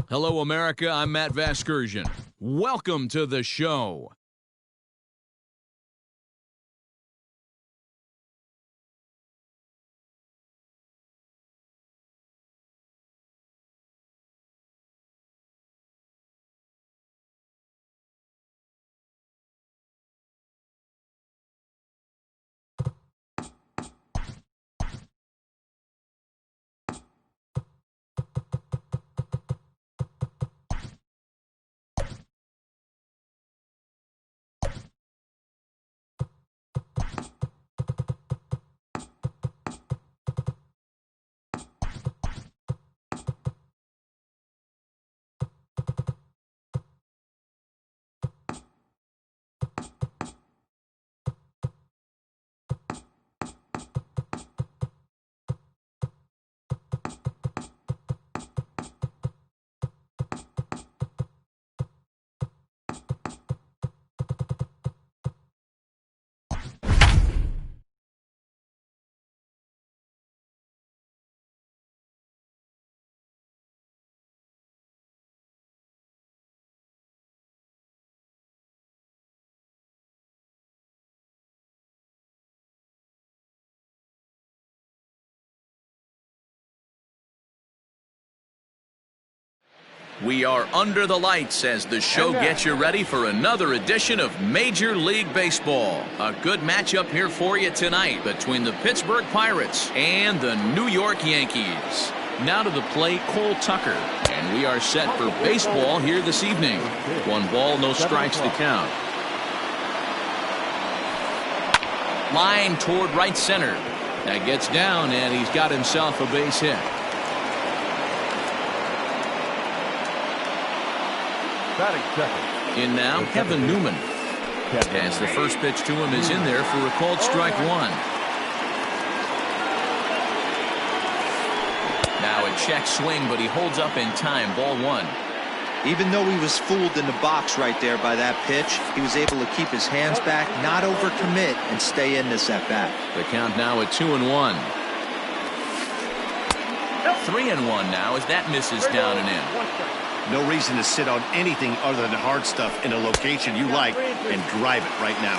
Hello, America. I'm Matt Vasgersian. Welcome to the show. We are under the lights as the show gets you ready for another edition of Major League Baseball. A good matchup here for you tonight between the Pittsburgh Pirates and the New York Yankees. Now to the plate, Cole Tucker. And we are set for baseball here this evening. 1 ball, no strikes to count. Line toward right center. That gets down, and he's got himself a base hit. In now, Kevin Newman. As the first pitch to him is in there for a called strike 1. Now a check swing, but he holds up in time. Ball 1. Even though he was fooled in the box right there by that pitch, he was able to keep his hands back, not overcommit, and stay in this at-bat. The count now at 2-1. 3-1 now as that misses down and in. No reason to sit on anything other than hard stuff in a location you like and drive it right now.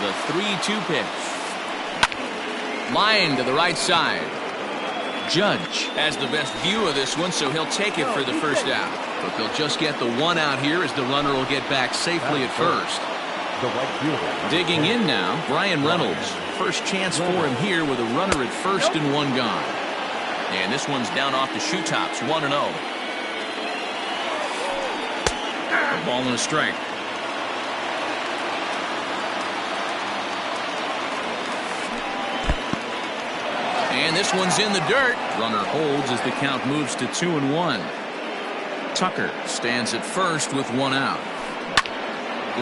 The 3-2 pitch. Line to the right side. Judge has the best view of this one, so he'll take it for the first out. But they'll just get the 1 out here as the runner will get back safely at first. Digging in now, Brian Reynolds. First chance for him here with a runner at first and 1 gone. And this one's down off the shoe tops, 1-0. A ball and a strike. And this one's in the dirt. Runner holds as the count moves to 2-1. Tucker stands at first with 1 out.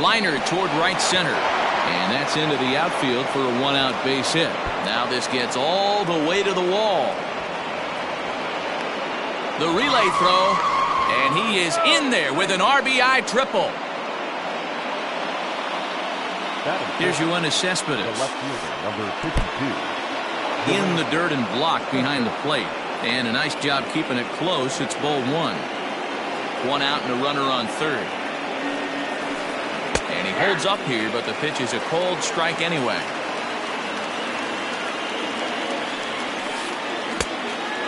Liner toward right center. And that's into the outfield for a 1-out base hit. Now this gets all the way to the wall. The relay throw, and he is in there with an RBI triple. Here's Yoenis Cespedes. In the dirt and blocked behind the plate. And a nice job keeping it close. It's ball 1. 1 out and a runner on third. And he holds up here, but the pitch is a cold strike anyway.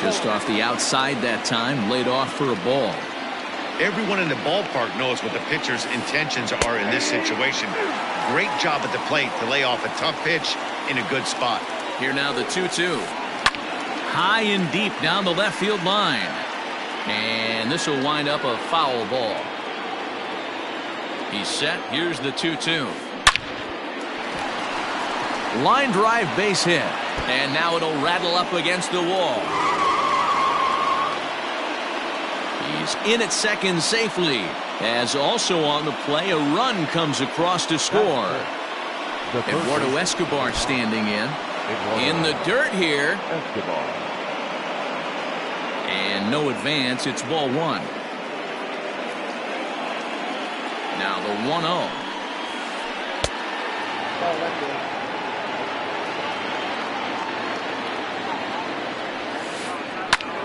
Just off the outside that time, laid off for a ball. Everyone in the ballpark knows what the pitcher's intentions are in this situation. Great job at the plate to lay off a tough pitch in a good spot. Here now the 2-2. High and deep down the left field line. And this will wind up a foul ball. He's set. Here's the 2-2. Line drive base hit. And now it'll rattle up against the wall. He's in at second safely. As also on the play, a run comes across to score. Eduardo Escobar standing in the dirt here. And no advance. It's ball 1. Now the 1-0.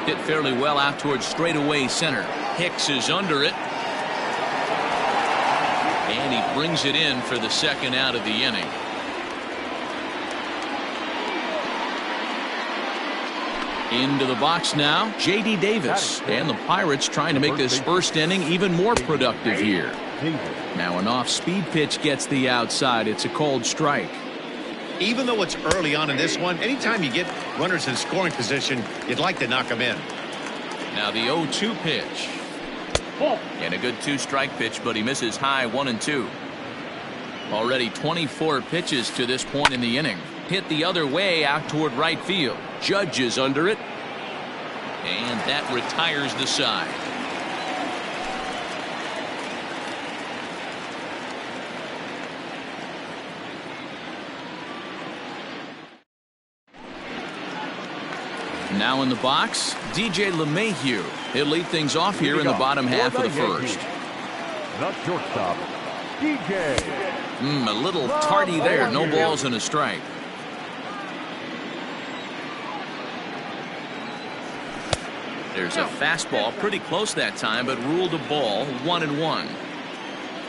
Hit fairly well out towards straightaway center. Hicks is under it. And he brings it in for the second out of the inning. Into the box now, J.D. Davis. And the Pirates trying to make this first inning even more productive here. Now an off-speed pitch gets the outside. It's a cold strike. Even though it's early on in this one, anytime you get runners in scoring position, you'd like to knock them in. Now the 0-2 pitch. And a good two-strike pitch, but he misses high 1-2. Already 24 pitches to this point in the inning. Hit the other way out toward right field. Judge is under it. And that retires the side. Now in the box, DJ LeMahieu. He'll lead things off here in the bottom half of the first. The shortstop, DJ. A little tardy there. No balls and a strike. There's a fastball pretty close that time, but ruled a ball. 1-1.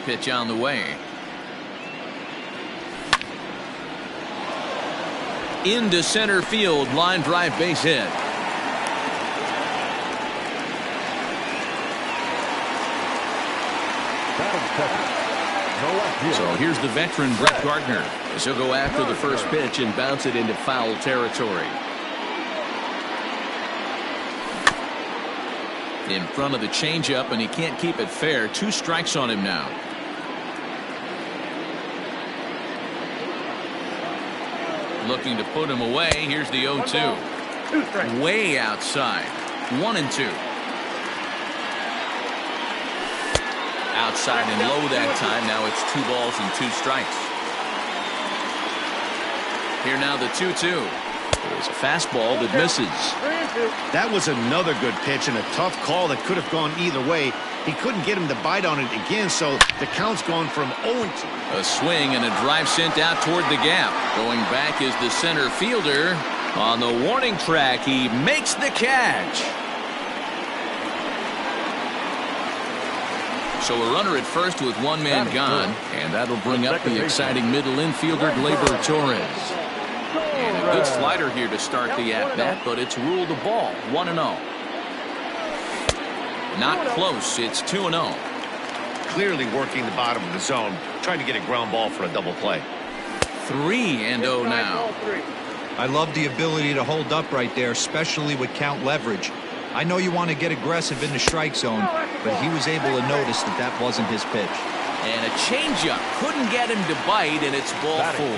Pitch on the way. Into center field. Line drive, base hit. So here's the veteran Brett Gardner as he'll go after the first pitch and bounce it into foul territory. In front of the changeup, and he can't keep it fair. 2 strikes on him now. Looking to put him away. Here's the 0-2. Way outside. 1-2. Outside and low that time. Now it's 2 balls and 2 strikes. Here now the 2-2. There's a fastball that misses. That was another good pitch and a tough call that could have gone either way. He couldn't get him to bite on it again, so the count's gone from 0-2. A swing and a drive sent out toward the gap. Going back is the center fielder. On the warning track, he makes the catch. So a runner at first with 1 man gone, and that'll bring up the exciting middle infielder Gleyber Torres. And a good slider here to start the at-bat, but it's ruled a ball. 1-0. Not close. It's 2-0. Clearly working the bottom of the zone, trying to get a ground ball for a double play. 3-0 now. I love the ability to hold up right there, especially with count leverage. I know you want to get aggressive in the strike zone, but he was able to notice that that wasn't his pitch. And a changeup couldn't get him to bite, and it's ball 4.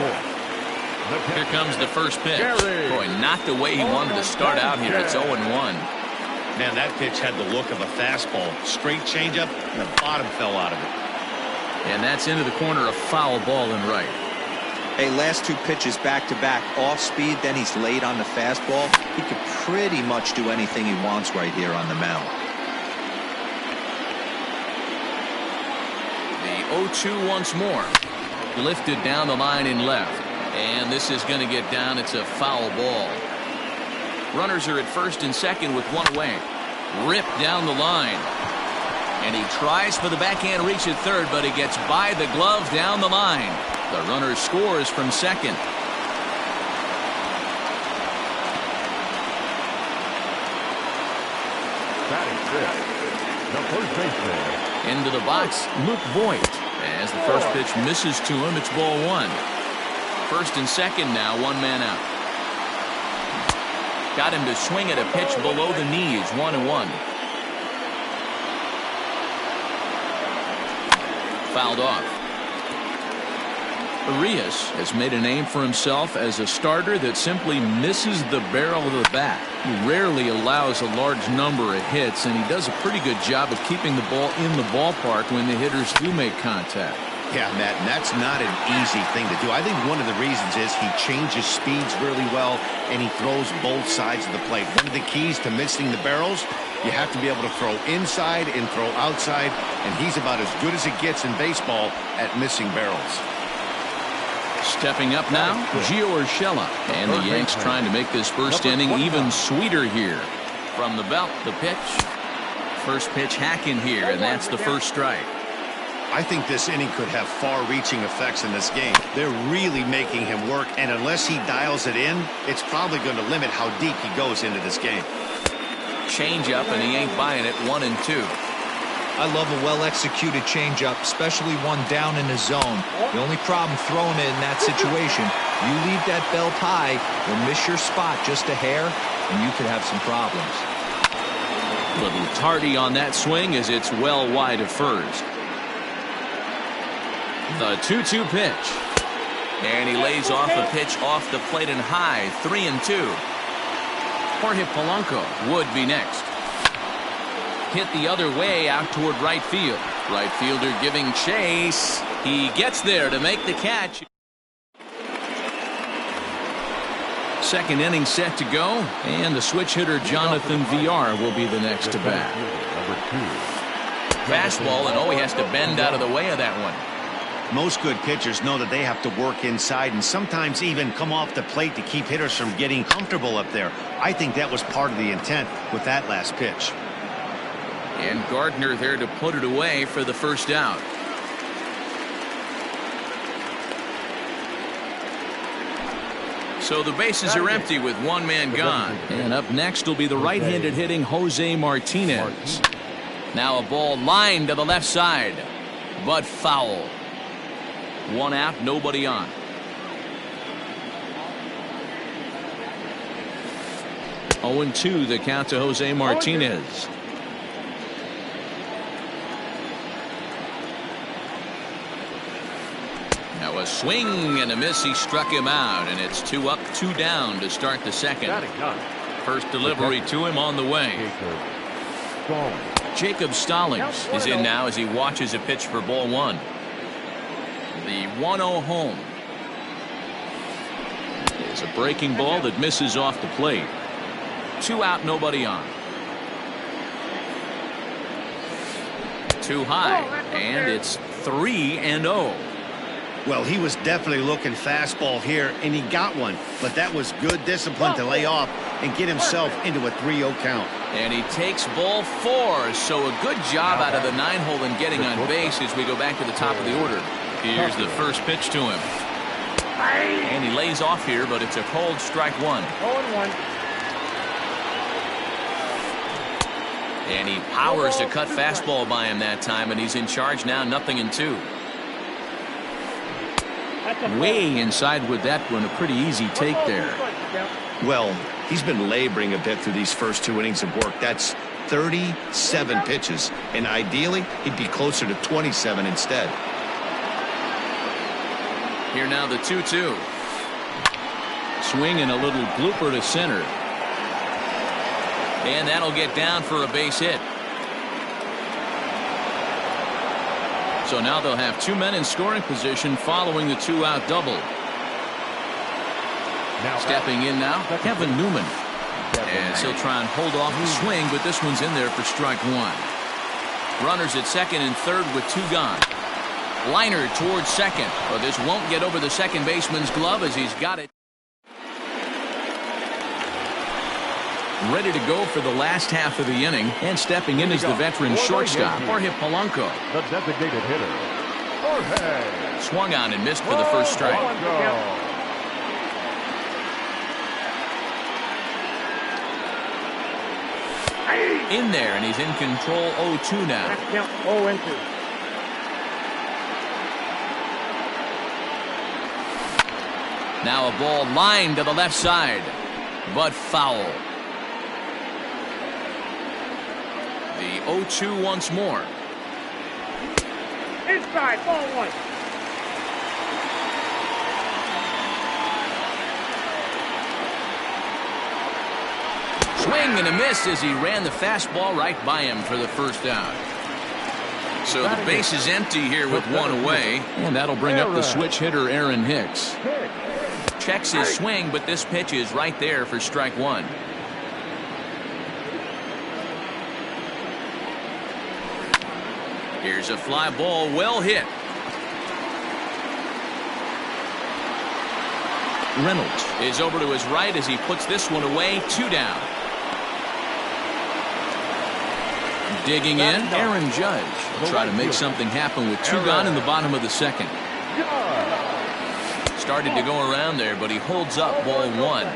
Here comes the first pitch. Boy, not the way he wanted to start out here. It's 0-1. Man, that pitch had the look of a fastball. Straight changeup, and the bottom fell out of it. And that's into the corner, a foul ball and right. Hey, last 2 pitches back-to-back off speed, then he's late on the fastball. He could pretty much do anything he wants right here on the mound. The 0-2 once more. Lifted down the line in left. And this is going to get down. It's a foul ball. Runners are at first and second with 1 away. Ripped down the line. And he tries for the backhand reach at third, but he gets by the glove down the line. The runner scores from second. The first baseman. Into the box, Luke Voigt. As the first pitch misses to him, it's ball 1. First and second now, 1 man out. Got him to swing at a pitch below the knees. 1-1. Fouled off. Arias has made a name for himself as a starter that simply misses the barrel of the bat. He rarely allows a large number of hits, and he does a pretty good job of keeping the ball in the ballpark when the hitters do make contact. Yeah, Matt, and that's not an easy thing to do. I think one of the reasons is he changes speeds really well, and he throws both sides of the plate. One of the keys to missing the barrels, you have to be able to throw inside and throw outside, and he's about as good as it gets in baseball at missing barrels. Stepping up now, Gio Urshela. And the Yanks trying to make this first inning even sweeter here. From the belt, the pitch. First pitch hacking here, and that's the first strike. I think this inning could have far-reaching effects in this game. They're really making him work, and unless he dials it in, it's probably going to limit how deep he goes into this game. Change-up, and he ain't buying it. 1-2. I love a well-executed changeup, especially one down in the zone. The only problem throwing it in that situation, you leave that belt high, you'll miss your spot just a hair, and you could have some problems. Little tardy on that swing as it's well wide of first. The 2-2 pitch. And he lays off a pitch off the plate and high. 3-2. Jorge Polanco would be next. Hit the other way out toward right field. Right fielder giving chase. He gets there to make the catch. Second inning set to go, and the switch hitter Jonathan Villar will be the next to bat. Fastball, and he has to bend out of the way of that one. Most good pitchers know that they have to work inside and sometimes even come off the plate to keep hitters from getting comfortable up there. I think that was part of the intent with that last pitch. And Gardner there to put it away for the first out. So the bases are empty with one man gone. And up next will be the right-handed hitting Jose Martinez. Now a ball lined to the left side, but foul. One out, nobody on. Oh, 0-2 the count to Jose Martinez. Now a swing and a miss. He struck him out, and it's 2 up, 2 down to start the second. First delivery to him on the way. Jacob Stallings is in now as he watches a pitch for ball one. The 1-0 home. It's a breaking ball that misses off the plate. 2 out, nobody on. Too high, and it's 3-0. Well, he was definitely looking fastball here, and he got one. But that was good discipline to lay off and get himself into a 3-0 count. And he takes ball 4, so a good job out of the 9-hole in getting on base as we go back to the top of the order. Here's the first pitch to him. And he lays off here, but it's a cold strike 1. 0-1. And he powers to cut fastball by him that time, and he's in charge now, 0-2. Way inside with that one, a pretty easy take there. Well, he's been laboring a bit through these first 2 innings of work. That's 37 pitches, and ideally he'd be closer to 27 instead. Here now the 2-2. Swing and a little blooper to center. And that'll get down for a base hit. So now they'll have 2 men in scoring position following the 2-out double. Stepping in now, Kevin Newman. As he'll try and hold off the swing, but this one's in there for strike 1. Runners at second and third with 2 gone. Liner towards second. But this won't get over the second baseman's glove as he's got it. Ready to go for the last half of the inning, and stepping in is the veteran shortstop, Jorge Polanco. The designated hitter, Jorge. Swung on and missed for the first strike. In there, and he's in control. 0-2 now. 0-2. Now a ball lined to the left side, but foul. The 0-2 once more. Inside, ball 1. Swing and a miss as he ran the fastball right by him for the first out. So the base is empty here with 1 away, and that'll bring up the switch hitter Aaron Hicks. Checks his swing, but this pitch is right there for strike 1. Here's a fly ball, well hit. Reynolds is over to his right as he puts this one away. 2 down. Digging in, Aaron Judge will try to make something happen with 2 gone in the bottom of the second. Started to go around there, but he holds up ball 1.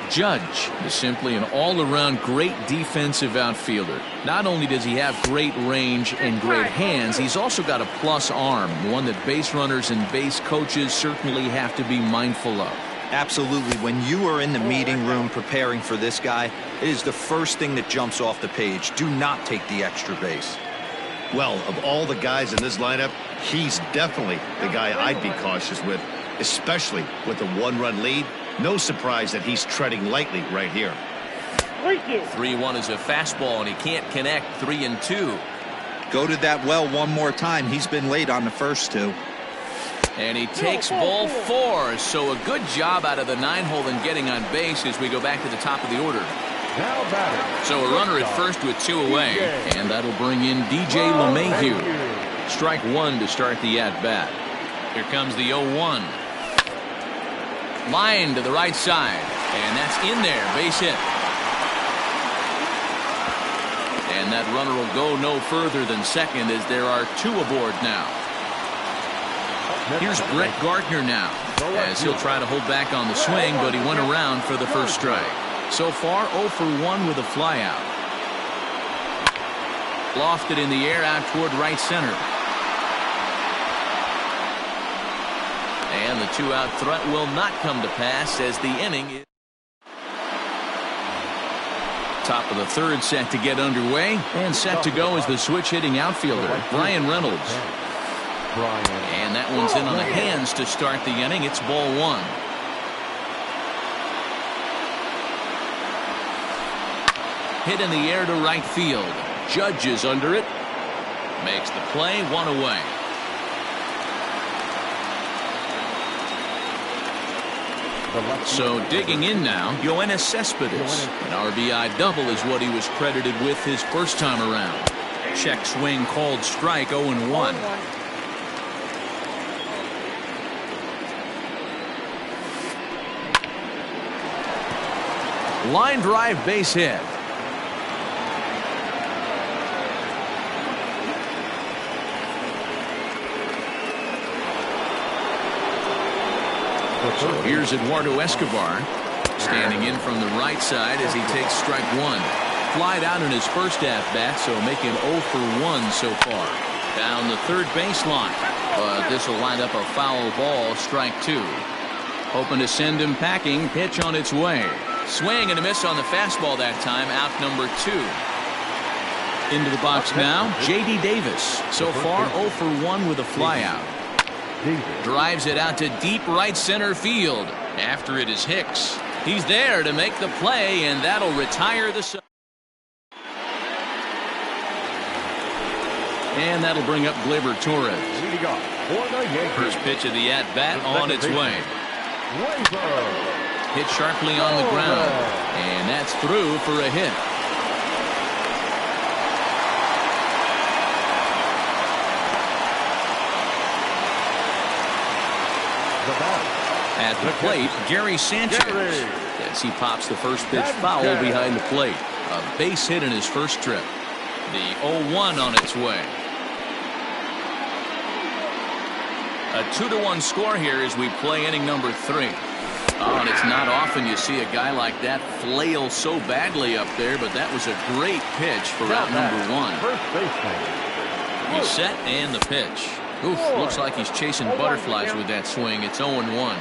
Judge is simply an all-around great defensive outfielder. Not only does he have great range and great hands, he's also got a plus arm, one that base runners and base coaches certainly have to be mindful of. Absolutely. When you are in the meeting room preparing for this guy, it is the first thing that jumps off the page. Do not take the extra base. Well, of all the guys in this lineup, he's definitely the guy I'd be cautious with, especially with a 1-run lead. No surprise that he's treading lightly right here. 3-1 is a fastball, and he can't connect. 3-2. Go to that well one more time. He's been late on the first 2. And he takes ball 4. So a good job out of the 9-hole in getting on base as we go back to the top of the order. Now batting. So a runner at first with 2 away, and that'll bring in DJ LeMahieu. Strike 1 to start the at-bat. Here comes the 0-1. Line to the right side, and that's in there. Base hit. And that runner will go no further than second as there are 2 aboard now. Here's Brett Gardner now, as he'll try to hold back on the swing, but he went around for the first strike. So far 0 for 1 with a flyout. Lofted in the air out toward right center. And the 2-out threat will not come to pass as the inning is. Top of the 3rd set to get underway, and set to go is the switch-hitting outfielder, Bryan Reynolds. And that one's in on the hands to start the inning. It's ball 1. Hit in the air to right field. Judge is under it. Makes the play. 1 away. So digging in now, Yoenis Cespedes. An RBI double is what he was credited with his first time around. Check swing called strike. 0-1. Line drive, base hit. So here's Eduardo Escobar standing in from the right side as he takes strike 1. Flied out in his first at-bat, so making 0 for 1 so far. Down the third baseline, but this will line up a foul ball. Strike 2. Hoping to send him packing. Pitch on its way. Swing and a miss on the fastball that time. Out number 2. Into the box now, J.D. Davis. So far 0 for 1 with a flyout. Drives it out to deep right center field. After it is Hicks. He's there to make the play, and that'll retire the. And that'll bring up Gleyber Torres. First pitch of the at-bat on its way. Hit sharply on the ground, and that's through for a hit. At the plate, Gary Sanchez, as he pops the first pitch foul behind the plate. A base hit in his first trip. The 0-1 on its way. A 2-1 score here as we play inning number 3. Oh, and it's not often you see a guy like that flail so badly up there, but that was a great pitch for out number 1. He's set and the pitch. Oof, looks like he's chasing butterflies with that swing. It's 0-1.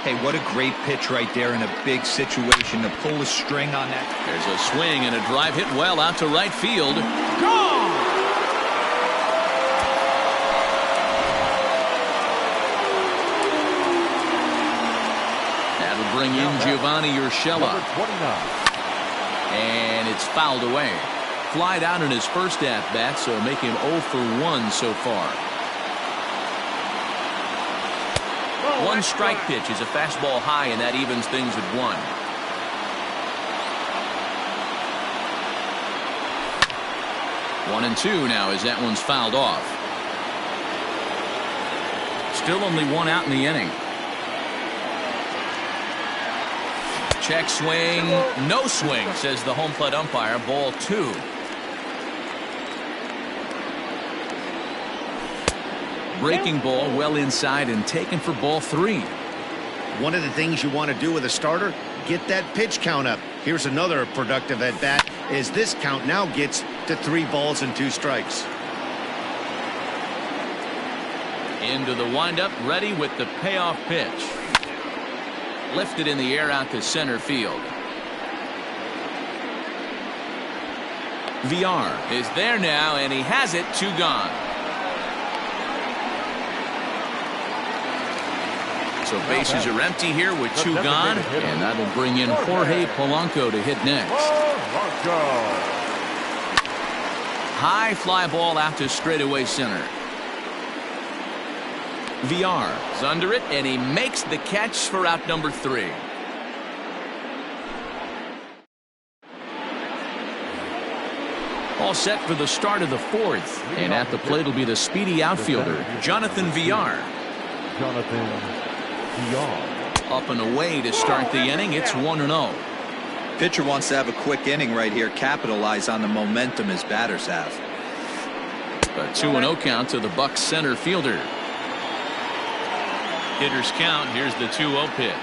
Hey, what a great pitch right there in a big situation to pull a string on that. There's a swing and a drive hit well out to right field. Gone! That'll bring in Giovanni Urshela. And it's fouled away. Flied out in his first at-bat, so making 0 for 1 so far. One strike pitch is a fastball high, and that evens things at 1. One and 2 now as that one's fouled off. Still only 1 out in the inning. Check swing, no swing, says the home plate umpire. Ball 2. Breaking ball well inside and taken for ball 3. One of the things you want to do with a starter, get that pitch count up. Here's another productive at bat as this count now gets to 3 balls and 2 strikes. Into the windup, ready with the payoff pitch. Lifted in the air out to center field. VR is there now, and he has it. 2 gone. So bases are empty here with 2 gone, and that'll bring in Jorge Polanco to hit next. High fly ball out to straightaway center. VR is under it, and he makes the catch for out number 3. All set for the start of the 4th, and at the plate will be the speedy outfielder, Jonathan VR. Up and away to start the inning. It's 1-0. Pitcher wants to have a quick inning right here, capitalize on the momentum his batters have. A 2-0 count to the Bucs center fielder. Hitters count. Here's the 2-0 pitch.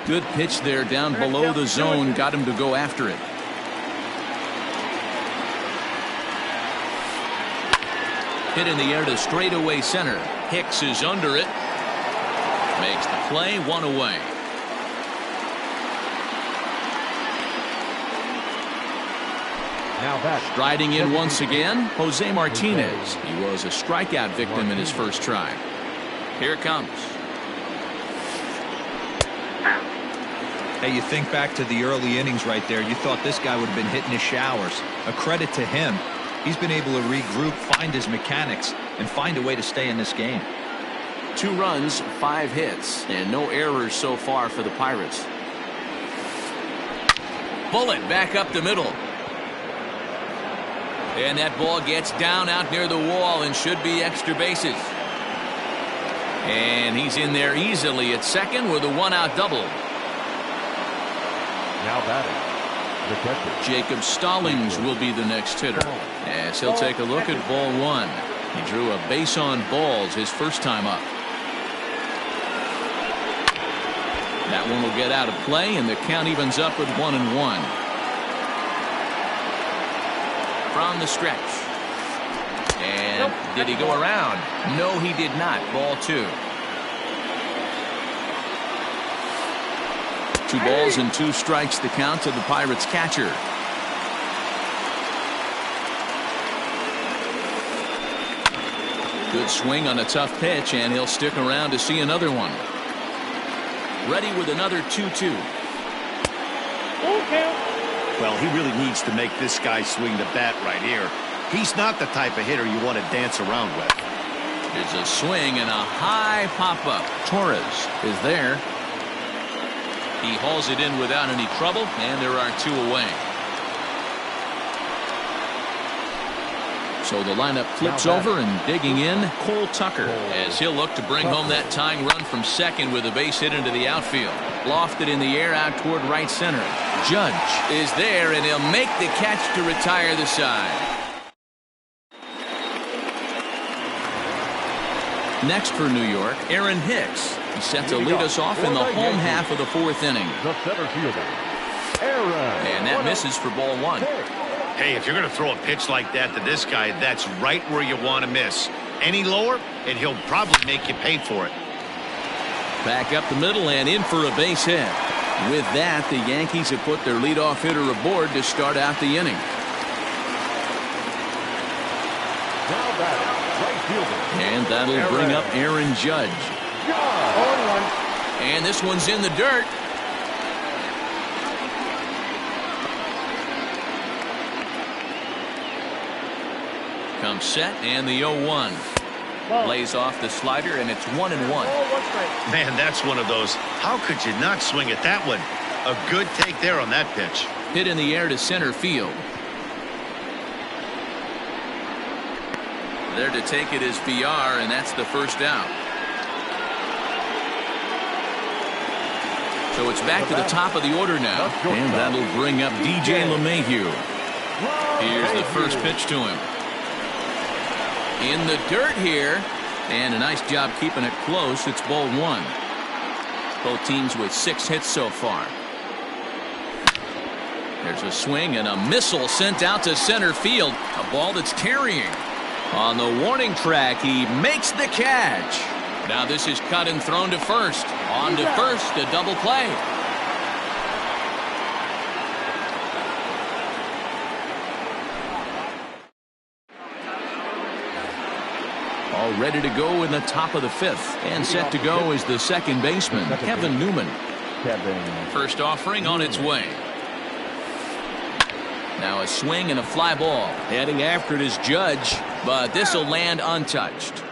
Good pitch there down below the zone. Got him to go after it. Hit in the air to straightaway center. Hicks is under it. Makes the play. 1 away. Now back. Striding in once again, Jose Martinez. He was a strikeout victim in his first try. Here it comes. Hey, you think back to the early innings right there. You thought this guy would have been hitting his showers. A credit to him. He's been able to regroup, find his mechanics, and find a way to stay in this game. 2 runs, 5 hits, and no errors so far for the Pirates. Bullet back up the middle. And that ball gets down out near the wall and should be extra bases. And he's in there easily at second with a 1-out double. Now batting, the catcher. Jacob Stallings will be the next hitter, as he'll take a look at ball 1. He drew a base on balls his first time up. That one will get out of play, and the count evens up with 1-1. From the stretch. And did he go around? No, he did not. Ball 2. 2 balls and 2 strikes the count to the Pirates catcher. Good swing on a tough pitch, and he'll stick around to see another one. Ready with another 2-2. Well, he really needs to make this guy swing the bat right here. He's not the type of hitter you want to dance around with. It's a swing and a high pop-up. Torres is there. He hauls it in without any trouble, and there are 2 away. So the lineup flips over, and digging in, Cole Tucker, as he'll look to bring home that tying run from second with a base hit into the outfield. Lofted in the air out toward right center. Judge is there, and he'll make the catch to retire the side. Next for New York, Aaron Hicks. He's set to lead us off in the home half of the 4th inning. The center fielder, Aaron. And that misses for ball 1. Hey, if you're going to throw a pitch like that to this guy, that's right where you want to miss. Any lower, and he'll probably make you pay for it. Back up the middle and in for a base hit. With that, the Yankees have put their leadoff hitter aboard to start out the inning. Now batting, right fielder. And that'll bring up Aaron Judge. 0-1. And this one's in the dirt. Comes set, and the 0-1. Lays off the slider, and it's 1-1. Man, that's one of those. How could you not swing at that one? A good take there on that pitch. Hit in the air to center field. There to take it is VR, and that's the first out. So it's back to the top of the order now. And that'll bring up DJ LeMahieu. Here's the first pitch to him. In the dirt here. And a nice job keeping it close. It's ball one. Both teams with 6 hits so far. There's a swing and a missile sent out to center field. A ball that's carrying. On the warning track, he makes the catch. Now this is cut and thrown to first. On to first, a double play. All ready to go in the top of the 5th. And set to go is the second baseman, Kevin Newman. First offering on its way. Now a swing and a fly ball. Heading after it is Judge, but this will land untouched.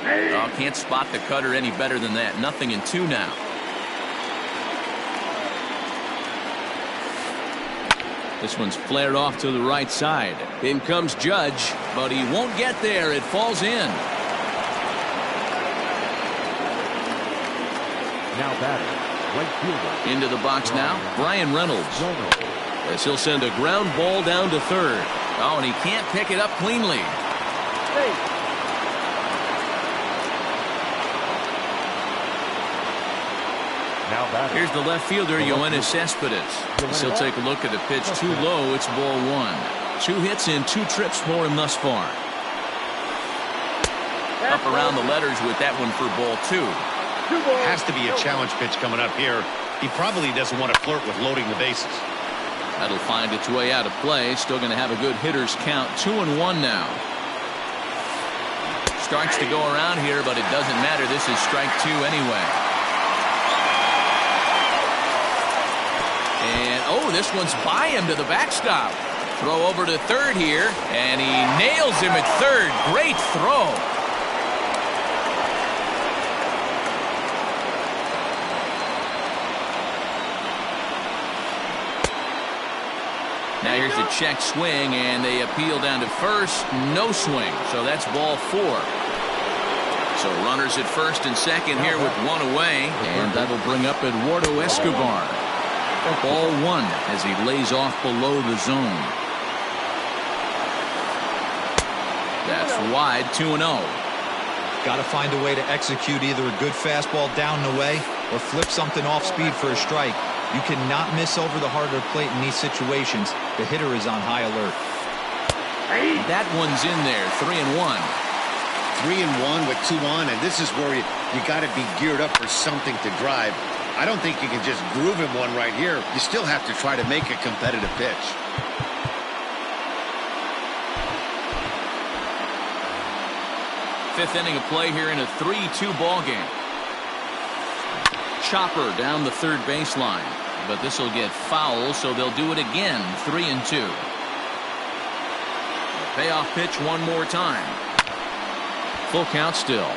Oh, can't spot the cutter any better than that. 0-2 now. This one's flared off to the right side. In comes Judge, but he won't get there. It falls in. Now batting, right fielder. Into the box now, Brian Reynolds. As he'll send a ground ball down to third. Oh, and he can't pick it up cleanly. Now batting. Here's the left fielder, Yoenis Cespedes. As he'll take a look at the pitch too low. It's ball one. 2 hits in 2 trips for him thus far. Up around the letters with that one for ball 2. Has to be a challenge pitch coming up here. He probably doesn't want to flirt with loading the bases. That'll find its way out of play. Still going to have a good hitter's count. 2-1 now. Starts to go around here, but it doesn't matter. This is strike 2 anyway. And, oh, this one's by him to the backstop. Throw over to third here, and he nails him at third. Great throw. Now here's a check swing, and they appeal down to first. No swing, so that's ball 4. So runners at first and second here with 1 away, and that'll bring up Eduardo Escobar. Ball 1 as he lays off below the zone. That's wide, 2-0. Got to find a way to execute either a good fastball down and away or flip something off speed for a strike. You cannot miss over the heart of the plate in these situations. The hitter is on high alert. That one's in there, 3-1. 3-1 with 2 on, and this is where you got to be geared up for something to drive. I don't think you can just groove him one right here. You still have to try to make a competitive pitch. Fifth inning of play here in a 3-2 ball game. Chopper down the third baseline, but this will get foul, so they'll do it again. 3-2. Payoff pitch one more time. Full count still.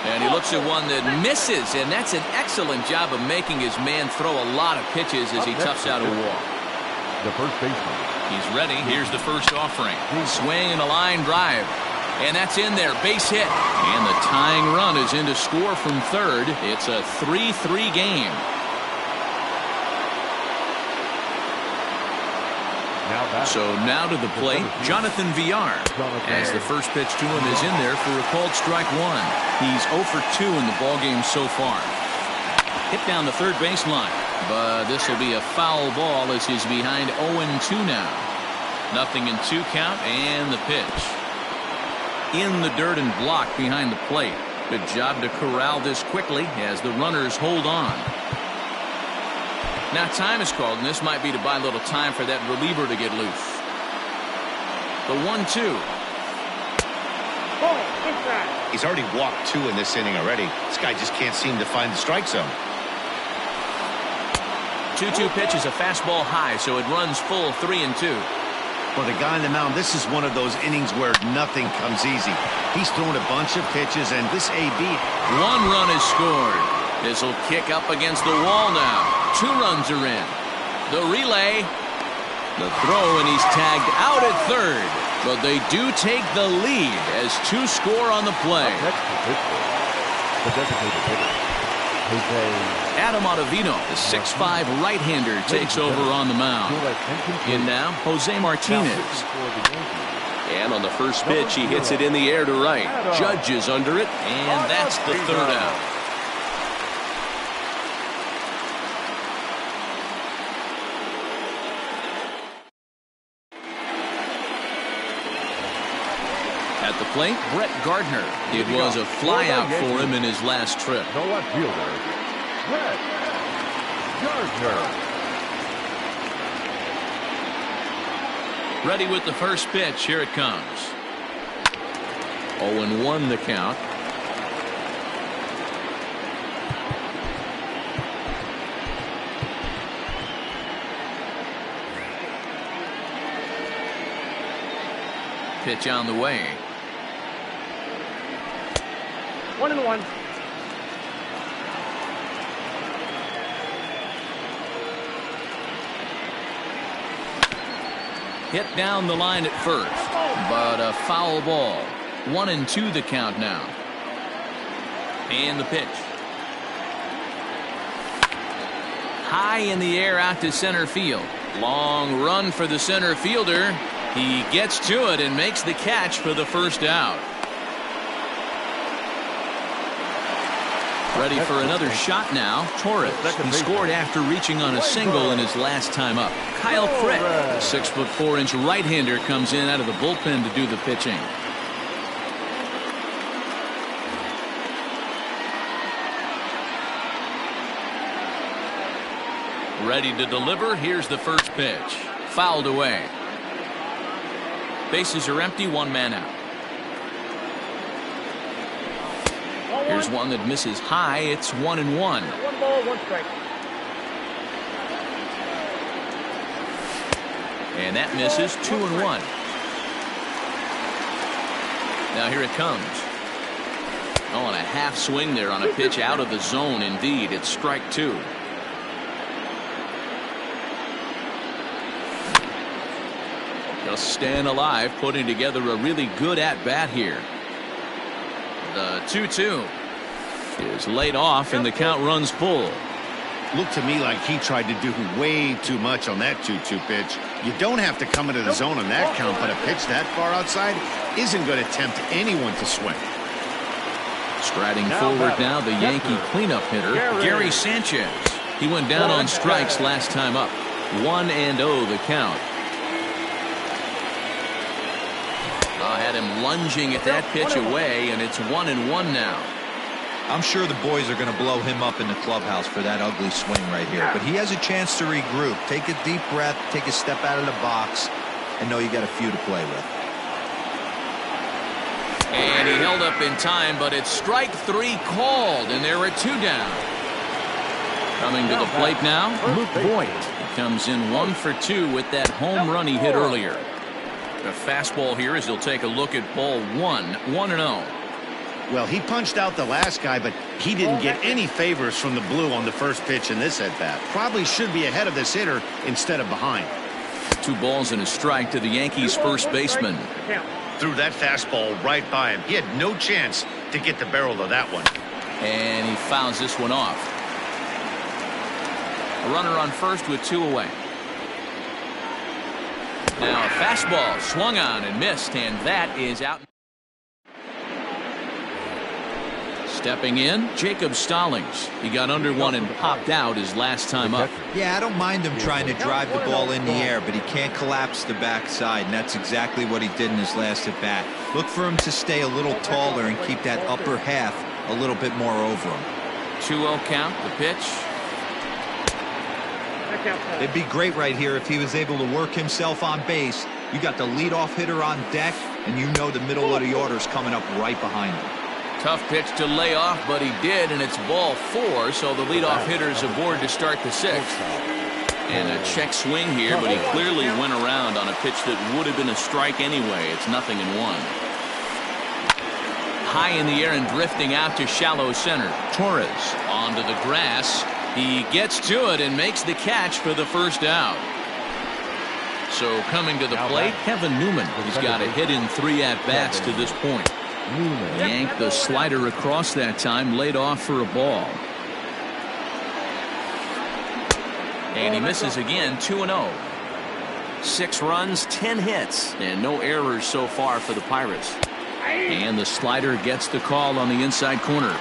And he looks at one that misses, and that's an excellent job of making his man throw a lot of pitches as he toughs out a walk. The first baseman. He's ready. Here's the first offering. Swing and a line drive. And that's in there. Base hit. And the tying run is in to score from third. It's a 3-3 game. So now to the plate, Jonathan Villar. As the first pitch to him is in there for a called strike 1. He's 0 for 2 in the ballgame so far. Hit down the third baseline. But this will be a foul ball as he's behind 0-2 now. 0-2 count and the pitch. In the dirt and blocked behind the plate. Good job to corral this quickly as the runners hold on. Now time is called, and this might be to buy a little time for that reliever to get loose. The 1-2. He's already walked 2 in this inning already. This guy just can't seem to find the strike zone. 2-2 pitch is a fastball high, so it runs full 3-2. For the guy on the mound, this is one of those innings where nothing comes easy. He's thrown a bunch of pitches, and this AB. 1 run is scored. This will kick up against the wall now. 2 runs are in. The relay. The throw, and he's tagged out at third. But they do take the lead as 2 score on the play. Up next for Pittsburgh, the designated hitter, Jose. Adam Ottavino, the 6'5" right-hander, takes over on the mound. In now, Jose Martinez. And on the first pitch, he hits it in the air to right. Judge is under it, and that's the third out. At the plate, Brett Gardner. It was a flyout for him in his last trip. The left fielder, Brett Gardner. Ready with the first pitch. Here it comes. 0-1 the count. Pitch on the way. 1-1. Hit down the line at first, but a foul ball. 1-2 the count now. And the pitch. High in the air out to center field. Long run for the center fielder. He gets to it and makes the catch for the first out. Ready for another shot now. Torres. He scored after reaching on a single in his last time up. Kyle Crick, the 6'4" right-hander, comes in out of the bullpen to do the pitching. Ready to deliver. Here's the first pitch. Fouled away. Bases are empty. 1 man out. Here's one that misses high. It's 1-1. 1 ball, 1 strike. And that misses. 2-1. Now here it comes. Oh, and a half swing there on a pitch out of the zone. Indeed, it's strike 2. Just staying alive, putting together a really good at-bat here. The 2-2 is laid off, and the count runs full. Looked to me like he tried to do way too much on that 2-2 pitch. You don't have to come into the zone on that count, but a pitch that far outside isn't going to tempt anyone to swing. Striding forward now, the Yankee cleanup hitter, Gary Sanchez. He went down on strikes last time up. 1-0 the count. Had him lunging at that pitch away, and it's 1-1 now. I'm sure the boys are going to blow him up in the clubhouse for that ugly swing right here, but he has a chance to regroup, take a deep breath, take a step out of the box, and know you got a few to play with. And he held up in time, but it's strike 3 called, and there are 2 down. Coming to the plate now, Luke Voit. He comes in 1 for 2 with that home run he hit earlier. A fastball here as he'll take a look at ball 1. 1-0. Well, he punched out the last guy, but he didn't get any favors from the blue on the first pitch in this at-bat. Probably should be ahead of this hitter instead of behind. 2 balls and a strike to the Yankees' first baseman. Threw that fastball right by him. He had no chance to get the barrel of that one. And he fouls this one off. A runner on first with 2 away. Now a fastball swung on and missed, and that is out. Stepping in, Jacob Stallings. He got under one and popped out his last time up. Yeah, I don't mind him trying to drive the ball in the air, but he can't collapse the backside, and that's exactly what he did in his last at bat. Look for him to stay a little taller and keep that upper half a little bit more over him. 2-0 count, the pitch. It'd be great right here if he was able to work himself on base. You got the leadoff hitter on deck, and you know the middle of the order's coming up right behind him. Tough pitch to lay off, but he did, and it's ball 4, so the leadoff hitter's aboard to start the 6th. And a check swing here, but he clearly went around on a pitch that would have been a strike anyway. It's 0-1. High in the air and drifting out to shallow center. Torres onto the grass. He gets to it and makes the catch for the first out. So coming to the plate, Kevin Newman. He's got a hit in 3 at-bats to this point. Yanked the slider across that time, laid off for a ball. And he misses again, 2-0. 6 runs, 10 hits, and no errors so far for the Pirates. And the slider gets the call on the inside corner.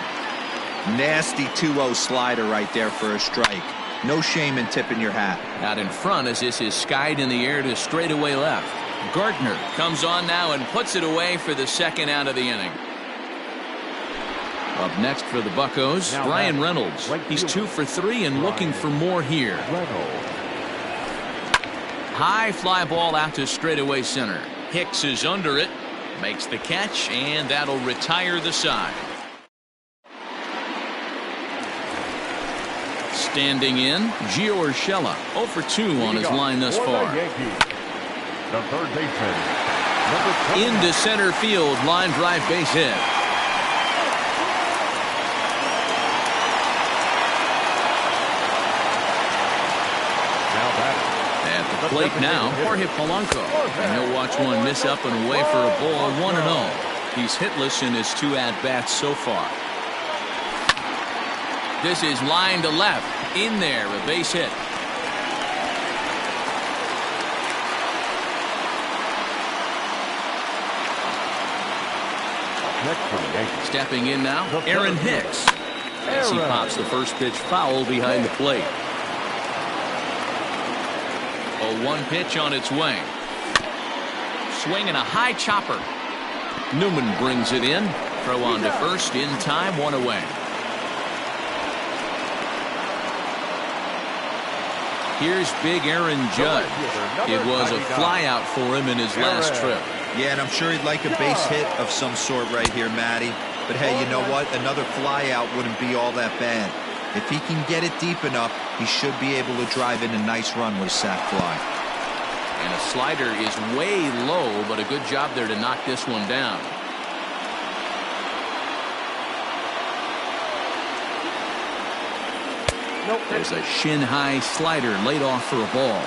Nasty 2-0 slider right there for a strike. No shame in tipping your hat. Out in front as this is skied in the air to straightaway left. Gardner comes on now and puts it away for the second out of the inning. Up next for the Buccos, Brian Reynolds. He's 2 for 3 and looking for more here. High fly ball out to straightaway center. Hicks is under it, makes the catch, and that'll retire the side. Standing in, Gio Urshela, 0 for 2 on his line thus far. The third baseman, Into center field, line drive base hit. At the plate now, Jorge Polanco. And he'll watch one miss up and away for a ball, 1-0. He's hitless in his 2 at-bats so far. This is line to left. In there, a base hit. Stepping in now, Aaron Hicks. As he pops the first pitch foul behind the plate. 0-1 pitch on its way. Swinging a high chopper. Newman brings it in. Throw on to first in time, 1 away. Here's big Aaron Judge. It was a flyout for him in his last trip. Yeah, and I'm sure he'd like a base hit of some sort right here, Matty. But hey, you know what? Another flyout wouldn't be all that bad. If he can get it deep enough, he should be able to drive in a nice run with a sac fly. And a slider is way low, but a good job there to knock this one down. There's a shin-high slider laid off for a ball.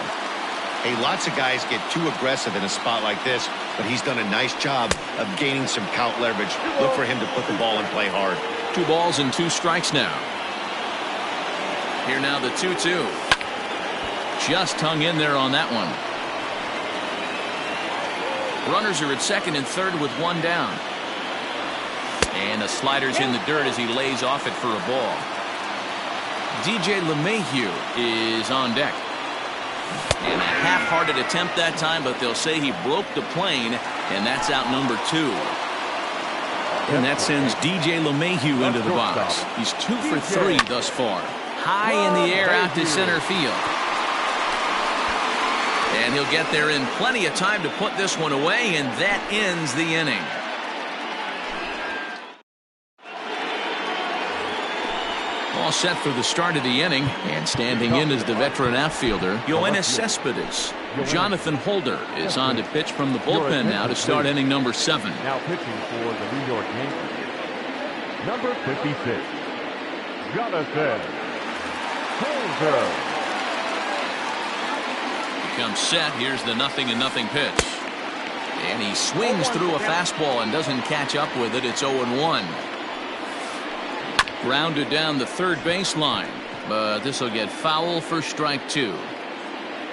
Hey, lots of guys get too aggressive in a spot like this, but he's done a nice job of gaining some count leverage. Look for him to put the ball and play hard. 2 balls and 2 strikes now. Here now the 2-2. Just hung in there on that one. Runners are at second and third with 1 down. And the slider's in the dirt as he lays off it for a ball. DJ LeMahieu is on deck. And a half-hearted attempt that time, but they'll say he broke the plane, and that's out number 2. And that sends DJ LeMahieu into the box. He's 2 for 3 thus far. High in the air out to center field. And he'll get there in plenty of time to put this one away, and that ends the inning. All set for the start of the inning, and standing in is the veteran outfielder, Yoenis Cespedes. Jonathan Holder is on to pitch from the bullpen now to start inning number 7. Now pitching for the New York Yankees, number 56, Jonathan Holder. He comes set. Here's the 0-0 pitch. And he swings through a fastball and doesn't catch up with it. It's 0-1. Grounded down the third baseline, but this will get foul for strike 2.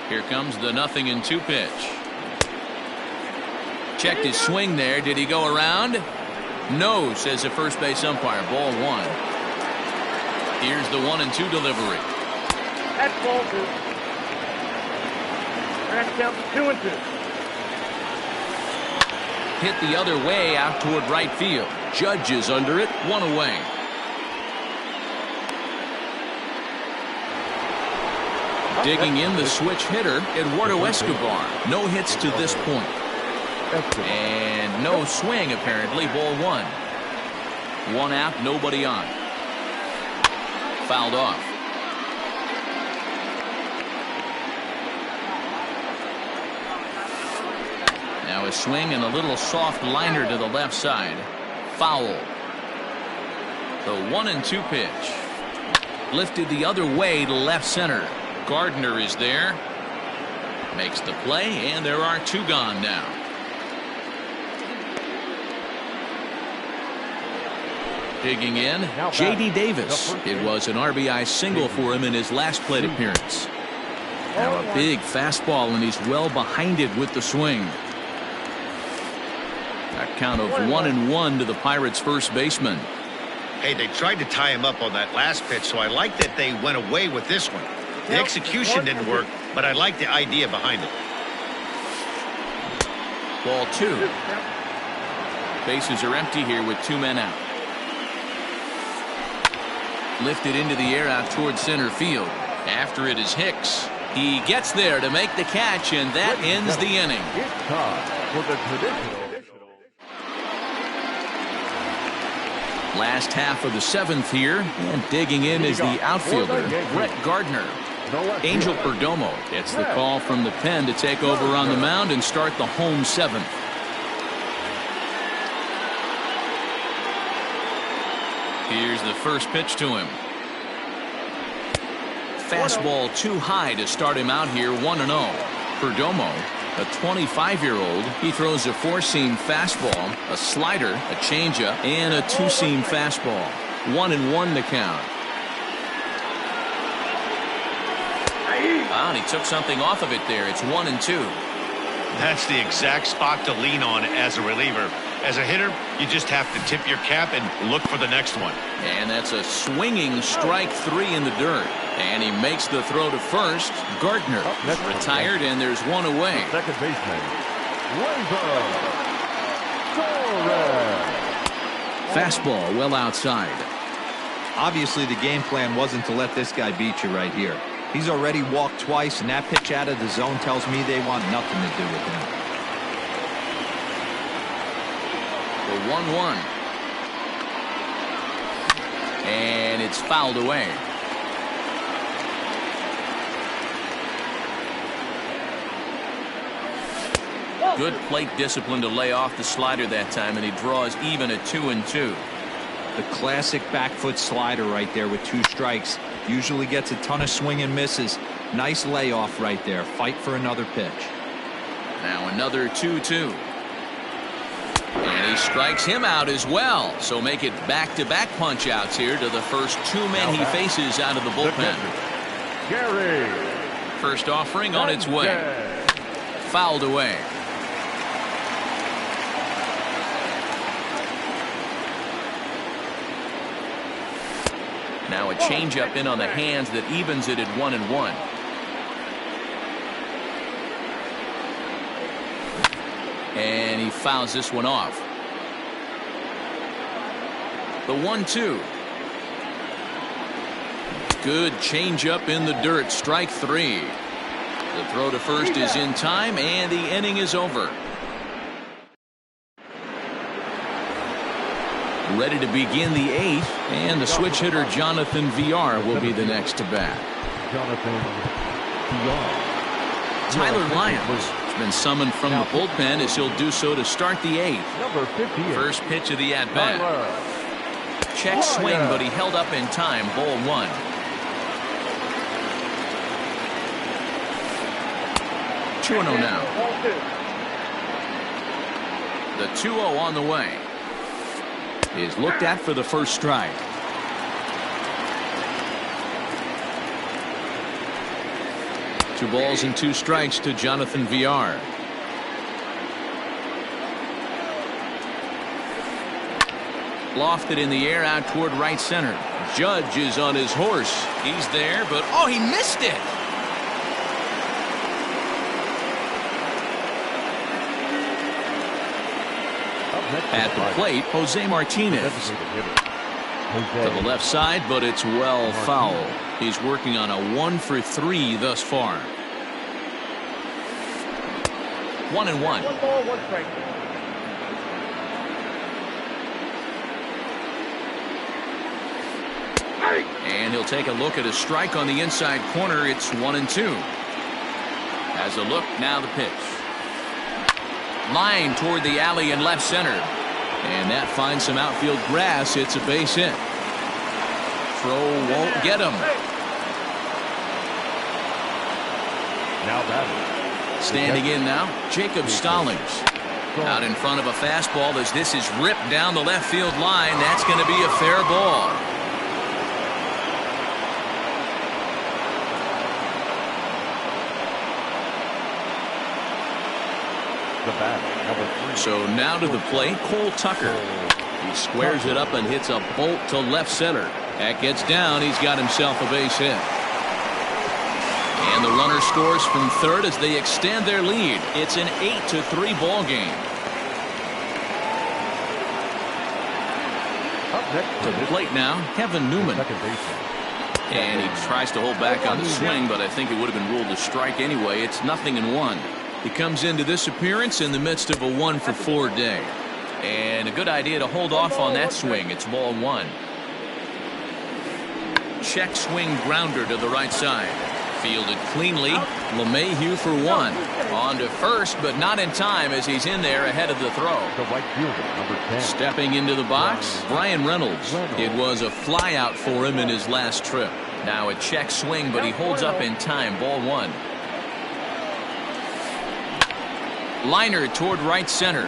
Here comes the 0-2 pitch. Checked his swing there. Did he go around? No, says the first base umpire. Ball 1. Here's the 1-2 delivery. That's ball 2. That's down to 2-2. Hit the other way out toward right field. Judge is under it. 1 away. Digging in the switch hitter, Eduardo Escobar. No hits to this point. And no swing, apparently. Ball 1. 1 out, nobody on. Fouled off. Now a swing and a little soft liner to the left side. Foul. The 1-2 pitch. Lifted the other way to left center. Gardner is there. Makes the play, and there are 2 gone now. Digging in, J.D. Davis. It was an RBI single for him in his last plate appearance. Now a big fastball, and he's well behind it with the swing. A count of 1-1 to the Pirates' first baseman. Hey, they tried to tie him up on that last pitch, so I like that they went away with this one. The execution didn't work, but I like the idea behind it. Ball 2. Bases are empty here with 2 men out. Lifted into the air out towards center field. After it is Hicks. He gets there to make the catch, and that ends the inning. It's time for the traditional. Last half of the 7th here, and digging in is the outfielder, Brett Gardner. Angel Perdomo gets the call from the pen to take over on the mound and start the home 7th. Here's the first pitch to him. Fastball too high to start him out here 1-0. Perdomo, a 25-year-old, he throws a 4-seam fastball, a slider, a changeup, and a 2-seam fastball. 1-1 to count. Wow, and he took something off of it there. It's 1-2. That's the exact spot to lean on as a reliever. As a hitter, you just have to tip your cap and look for the next one. And that's a swinging strike 3 in the dirt. And he makes the throw to first. Gardner retired, and there's 1 away. Second baseman, Gleyber Torres. Fastball well outside. Obviously, the game plan wasn't to let this guy beat you right here. He's already walked twice, and that pitch out of the zone tells me they want nothing to do with him. The 1-1. And it's fouled away. Good plate discipline to lay off the slider that time, and he draws even at 2-2. The classic back foot slider right there with 2 strikes. Usually gets a ton of swing and misses. Nice layoff right there. Fight for another pitch. Now another 2-2. And he strikes him out as well. So make it back-to-back punch-outs here to the first 2 men he faces out of the bullpen. Gary. First offering on its way. Fouled away. Now a changeup in on the hands that evens it at 1-1. And he fouls this one off. The 1-2. Good changeup in the dirt. Strike 3. The throw to first is in time, and the inning is over. Ready to begin the 8th, and the switch hitter Jonathan Villar will be the next to bat. Jonathan Villar. Tyler Lyons has been summoned from the bullpen as he'll do so to start the 8th. Number 58. First pitch of the at-bat. Check swing, but he held up in time. Ball 1. Now. The 2-0 on the way. Is looked at for the first strike. Two balls and 2 strikes to Jonathan Villar. Lofted in the air out toward right center. Judge is on his horse. He's there, but oh, he missed it. At the plate, Jose Martinez. To the left side, but it's well foul. He's working on a 1-for-3 thus far. 1-1. 1 ball, 1 strike. And he'll take a look at a strike on the inside corner. It's 1-2. Has a look, now the pitch. Line toward the alley in left center. And that finds some outfield grass. It's a base hit. Throw won't get him. Now batting, Standing in now, Jacob Stallings. Out in front of a fastball as this is ripped down the left field line. That's going to be a fair ball. The batter, number 3. So now to the plate, Cole Tucker. He squares it up and hits a bolt to left center. That gets down. He's got himself a base hit. And the runner scores from third as they extend their lead. It's an 8-3 ball game. Up next To the plate now, Kevin Newman. second baseman. And he tries to hold back on the swing, but I think it would have been ruled a strike anyway. It's 0-1. He comes into this appearance in the midst of a 1-for-4 day. And a good idea to hold off on that swing. It's ball 1. Check swing grounder to the right side. Fielded cleanly. LeMahieu for 1. On to first, but not in time as he's in there ahead of the throw. The right fielder, number 10. Stepping into the box, Brian Reynolds. It was a flyout for him in his last trip. Now a check swing, but he holds up in time. Ball 1. Liner toward right center.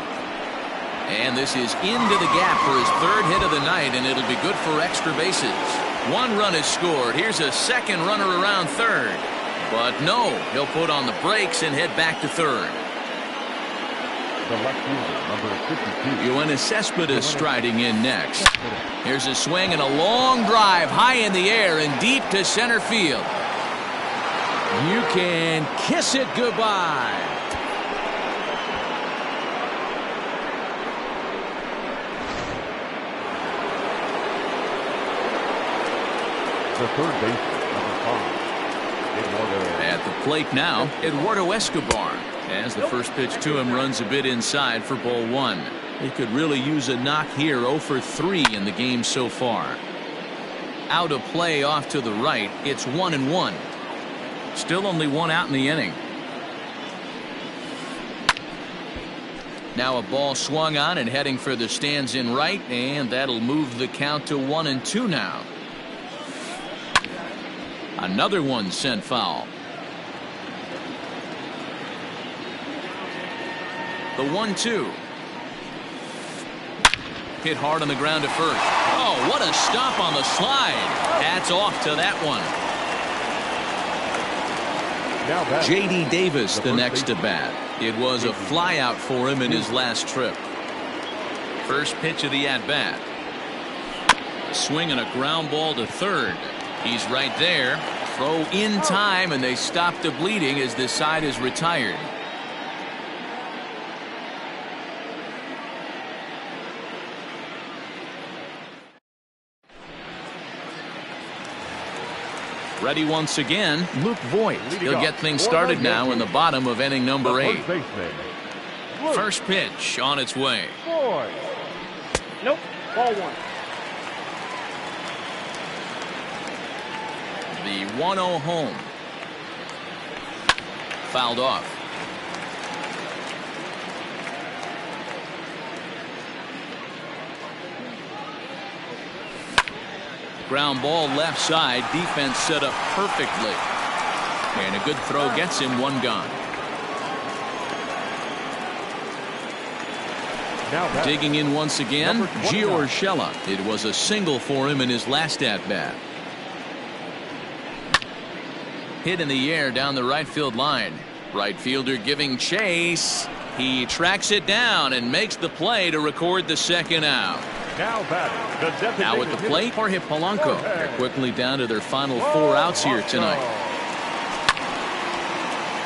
And this is into the gap for his third hit of the night, and it'll be good for extra bases. 1 run is scored. Here's a second runner around third. But no, he'll put on the brakes and head back to third. The left fielder, number 52. Yoenis Cespedes striding in next. Here's a swing and a long drive high in the air and deep to center field. You can kiss it goodbye. The third baseman, number 5. Eduardo. At the plate now, Eduardo Escobar. As the first pitch to him runs a bit inside for ball 1. He could really use a knock here. 0 for 3 in the game so far. Out of play off to the right. It's 1-1. Still only 1 out in the inning. Now a ball swung on and heading for the stands in right, and that'll move the count to 1-2 now. Another one sent foul. The 1-2. Hit hard on the ground to first. Oh, what a stop on the slide. Hats off to that one. Now back. J.D. Davis the next to bat. It was a flyout for him in his last trip. First pitch of the at-bat. Swing and a ground ball to third. He's right there. Throw in time, and they stop the bleeding as this side is retired. Ready once again, Luke Voigt. He'll get things started now in the bottom of inning number 8. First pitch on its way. Nope. Ball 1. The 1-0 home. Fouled off. Ground ball left side. Defense set up perfectly. And a good throw gets him 1 gone. Digging in once again, Gio Urshela. It was a single for him in his last at-bat. Hit in the air down the right field line. Right fielder giving chase. He tracks it down and makes the play to record the second out. Now at the plate, Jorge Polanco. They're quickly down to their final 4 outs here tonight.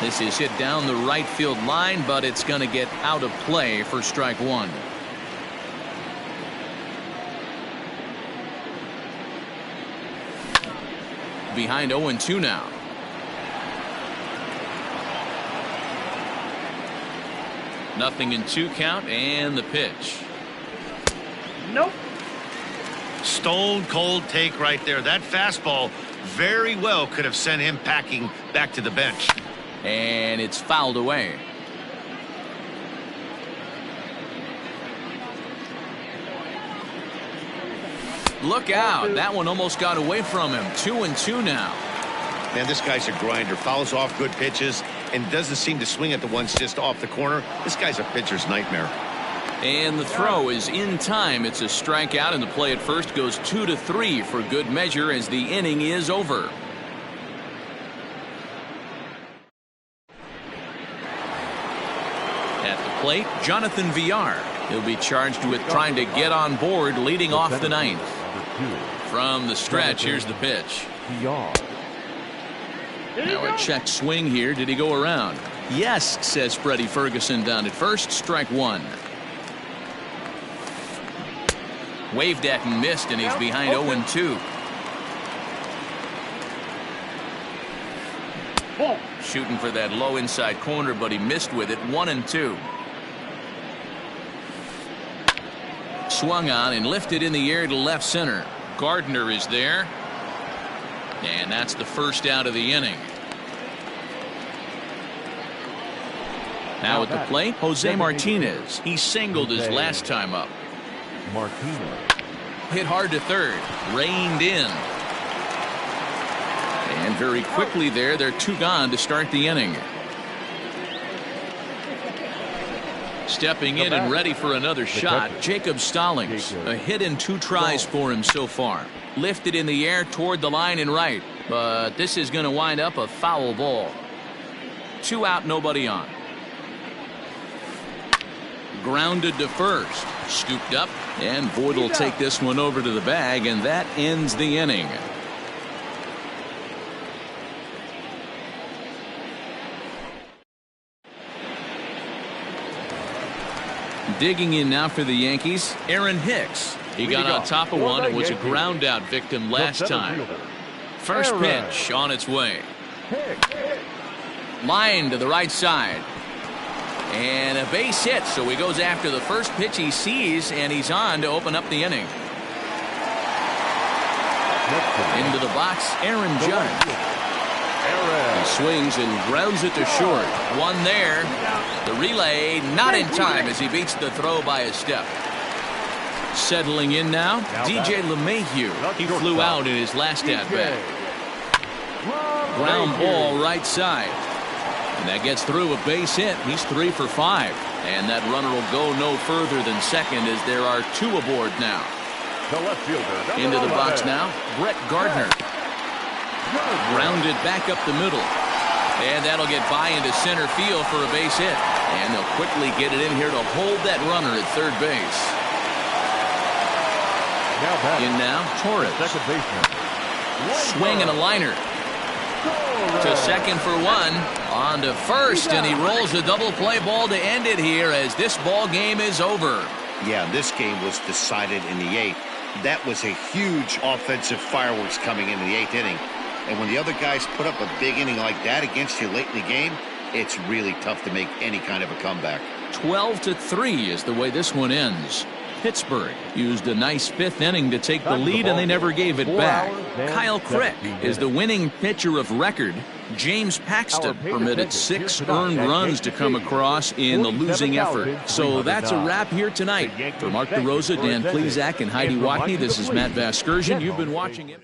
This is hit down the right field line, but it's going to get out of play for strike 1. Behind 0-2 now. Nothing in 2 count, and the pitch. Nope. Stone cold take right there. That fastball very well could have sent him packing back to the bench. And it's fouled away. Look out. That one almost got away from him. 2-2 now. Man, this guy's a grinder. Fouls off good pitches and doesn't seem to swing at the ones just off the corner. This guy's a pitcher's nightmare. And the throw is in time. It's a strikeout, and the play at first goes 2-3 for good measure as the inning is over. At the plate, Jonathan Villar. He'll be charged with trying to get on board leading off the ninth. From the stretch, here's the pitch. Now a check swing here. Did he go around? Yes, says Freddie Ferguson down at first. Strike one. Waved at and missed, and he's behind 0-2. Shooting for that low inside corner, but he missed with it. 1-2. Swung on and lifted in the air to left center. Gardner is there. And that's the first out of the inning. Now at the plate, Jose Martinez. He singled his last time up. Martinez. Hit hard to third. Reined in. And very quickly there, they're two gone to start the inning. Stepping in and ready for another shot, Jacob Stallings. A hit in 2 tries for him so far. Lifted in the air toward the line and right. But this is going to wind up a foul ball. 2 out, nobody on. Grounded to first. Scooped up. And Boyd will take this one over to the bag, and that ends the inning. Digging in now for the Yankees, Aaron Hicks. He got on top of one and was a ground out victim last time. First pitch on its way. Line to the right side. And a base hit, so he goes after the first pitch he sees, and he's on to open up the inning. Into the box, Aaron Judge. He swings and grounds it to short. One there. The relay not in time as he beats the throw by a step. Settling in now, DJ LeMahieu. He flew out in his last at-bat. Ground ball right side. And that gets through a base hit. He's 3 for 5. And that runner will go no further than second as there are 2 aboard now. Into the box now, Brett Gardner. Grounded back up the middle. And that'll get by into center field for a base hit. And they'll quickly get it in here to hold that runner at third base. In now, Torres. Swing and a liner. To second for 1. On to first, and he rolls a double play ball to end it here as this ball game is over. Yeah, this game was decided in the 8th. That was a huge offensive fireworks coming into the 8th inning. And when the other guys put up a big inning like that against you late in the game, it's really tough to make any kind of a comeback. 12-3 is the way this one ends. Pittsburgh used a nice 5th inning to take the lead, and they never gave it back. Kyle Crick is the winning pitcher of record. James Paxton permitted 6 earned runs to come across in the losing effort. So that's a wrap here tonight. For Mark DeRosa, Dan Plesac, and Heidi Watney, this is Matt Vasgersian. You've been watching it.